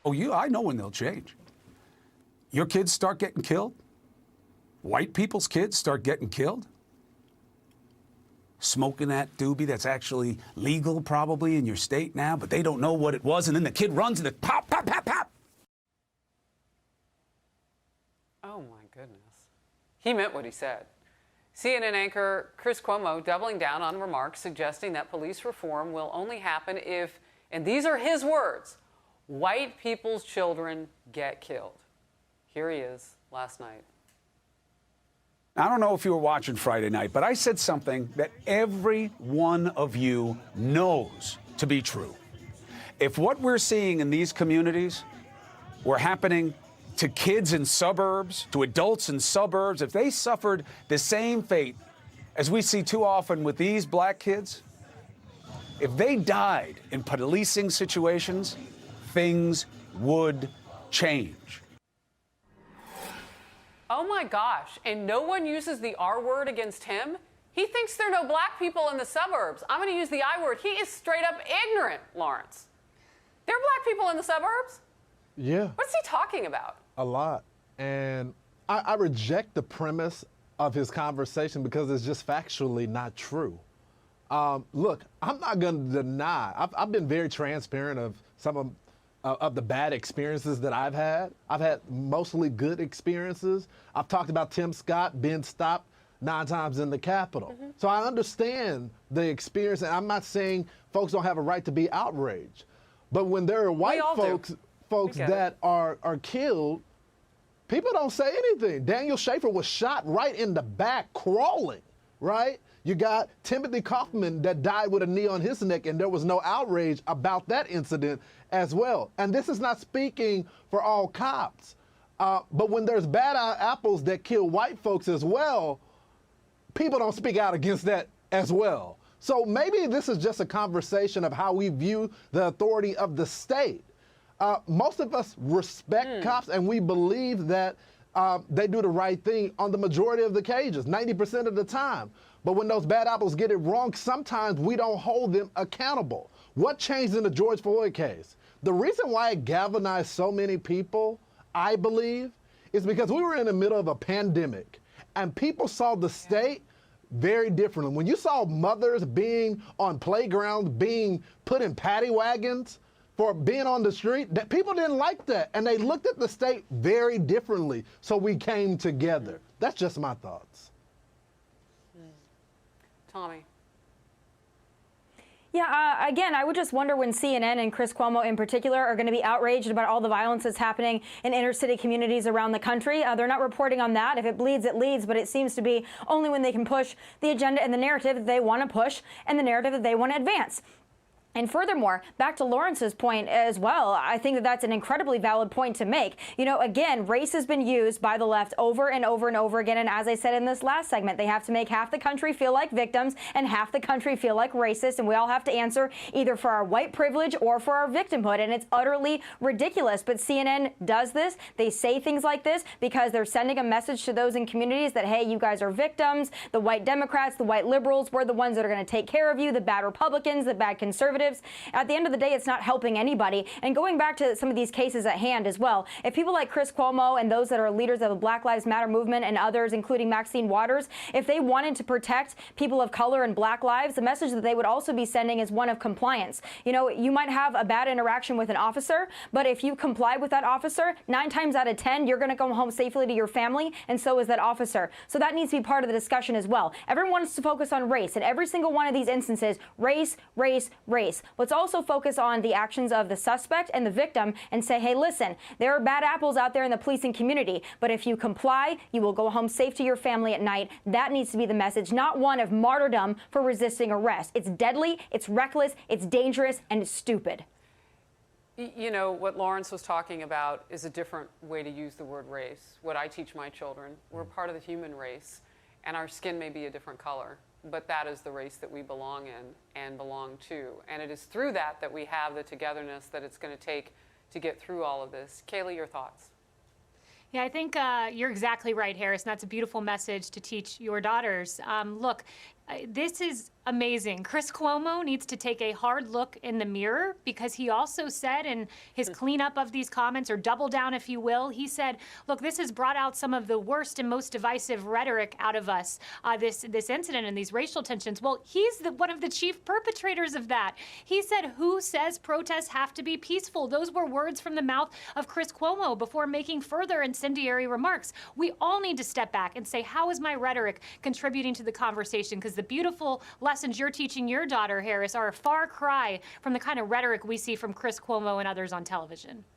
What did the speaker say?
Oh, I know when they'll change. Your kids start getting killed. White people's kids start getting killed. Smoking that doobie that's actually legal probably in your state now, but they don't know what it was, and then the kid runs and it pop, pop, pop, pop. Oh, my goodness. He meant what he said. CNN anchor Chris Cuomo doubling down on remarks suggesting that police reform will only happen if, and these are his words, white people's children get killed. Here he is last night. I don't know if you were watching Friday night, but I said something that every one of you knows to be true. If what we're seeing in these communities were happening to kids in suburbs, to adults in suburbs, if they suffered the same fate as we see too often with these black kids, if they died in policing situations, things would change. Oh my gosh, and no one uses the R word against him? He thinks there are no black people in the suburbs. I'm going to use the I word. He is straight up ignorant, Lawrence. There are black people in the suburbs? Yeah. What's he talking about? A lot. And I reject the premise of his conversation because it's just factually not true. Look, I'm not going to deny. I've been very transparent of some of the bad experiences that I've had. I've had mostly good experiences. I've talked about Tim Scott being stopped 9 times in the Capitol. Mm-hmm. So I understand the experience, and I'm not saying folks don't have a right to be outraged. But when there are white folks that are killed, people don't say anything. Daniel Schaefer was shot right in the back, crawling, right? You got Timothy Kaufman that died with a knee on his neck, and there was no outrage about that incident as well. And this is not speaking for all cops. But when there's bad apples that kill white folks as well, people don't speak out against that as well. So maybe this is just a conversation of how we view the authority of the state. Most of us respect cops, and we believe that they do the right thing on the majority of the cases, 90% of the time. But when those bad apples get it wrong, sometimes we don't hold them accountable. What changed in the George Floyd case? The reason why it galvanized so many people, I believe, is because we were in the middle of a pandemic, and people saw the state very differently. When you saw mothers being on playgrounds, being put in paddy wagons for being on the street, that people didn't like that, and they looked at the state very differently. So we came together. That's just my thoughts. Tommy. Yeah, again, I would just wonder when CNN and Chris Cuomo in particular are going to be outraged about all the violence that's happening in inner city communities around the country. They're not reporting on that. If it bleeds, it leads. But it seems to be only when they can push the agenda and the narrative that they want to push and the narrative that they want to advance. And furthermore, back to Lawrence's point as well, I think that that's an incredibly valid point to make. You know, again, race has been used by the left over and over and over again. And as I said in this last segment, they have to make half the country feel like victims and half the country feel like racist. And we all have to answer either for our white privilege or for our victimhood. And it's utterly ridiculous. But CNN does this. They say things like this because they're sending a message to those in communities that, hey, you guys are victims. The white Democrats, the white liberals, we're the ones that are going to take care of you. The bad Republicans, the bad conservatives. At the end of the day, it's not helping anybody. And going back to some of these cases at hand as well, if people like Chris Cuomo and those that are leaders of the Black Lives Matter movement and others, including Maxine Waters, if they wanted to protect people of color and black lives, the message that they would also be sending is one of compliance. You know, you might have a bad interaction with an officer, but if you comply with that officer, 9 times out of 10, you're going to go home safely to your family, and so is that officer. So that needs to be part of the discussion as well. Everyone wants to focus on race. In every single one of these instances, race, race, race. Let's also focus on the actions of the suspect and the victim and say, hey, listen, there are bad apples out there in the policing community, but if you comply, you will go home safe to your family at night. That needs to be the message, not one of martyrdom for resisting arrest. It's deadly, it's reckless, it's dangerous, and it's stupid. You know, what Lawrence was talking about is a different way to use the word race. What I teach my children, we're part of the human race, and our skin may be a different color, but that is the race that we belong in and belong to. And it is through that that we have the togetherness that it's going to take to get through all of this. Kaylee, your thoughts? Yeah, I think you're exactly right, Harris. And that's a beautiful message to teach your daughters. Look, this is amazing. Chris Cuomo needs to take a hard look in the mirror, because he also said in his cleanup of these comments, or double down if you will, he said, look, this has brought out some of the worst and most divisive rhetoric out of us, this incident and these racial tensions. Well, he's one of the chief perpetrators of that. He said, who says protests have to be peaceful? Those were words from the mouth of Chris Cuomo before making further incendiary remarks. We all need to step back and say, how is my rhetoric contributing to the conversation? Because the beautiful lessons you're teaching your daughter, Harris, are a far cry from the kind of rhetoric we see from Chris Cuomo and others on television.